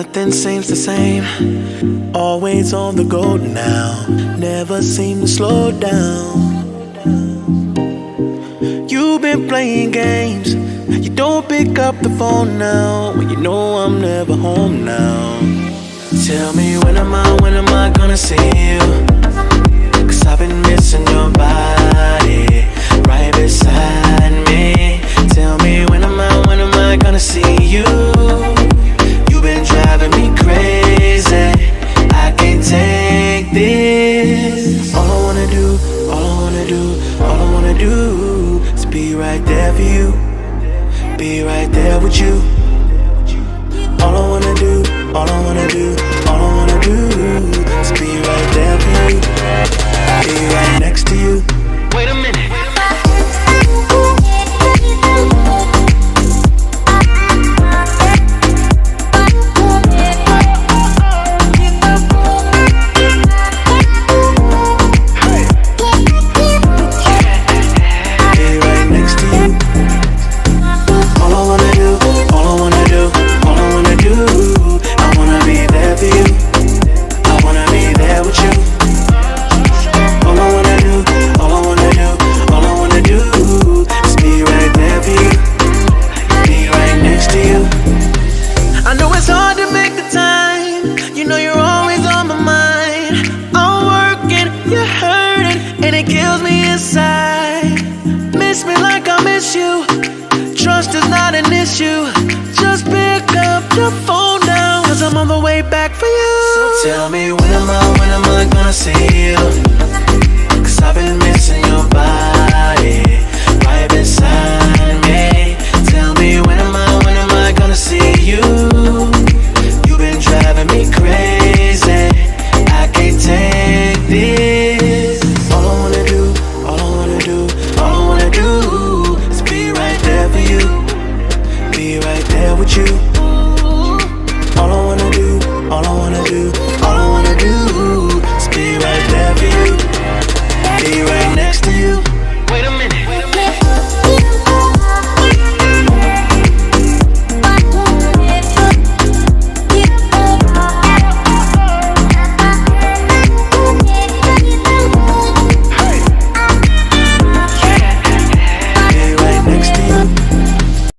Nothing seems the same. Always on the go now. Never seem to slow down. You've been playing games. You don't pick up the phone now when you know I'm never home now. Tell me when am I gonna see you? 'Cause I've been missing your body right beside me. Tell me when am I gonna see you? You've been driving me crazy. I can't take this. All I wanna do is be right there for you. Be right there with you. All I wanna do is be right there for you. Be right next to you. Wait a minute. Miss me like I miss you. Trust is not an issue. Just pick up your phone now, 'cause I'm on the way back for you. So tell me when am I gonna see you?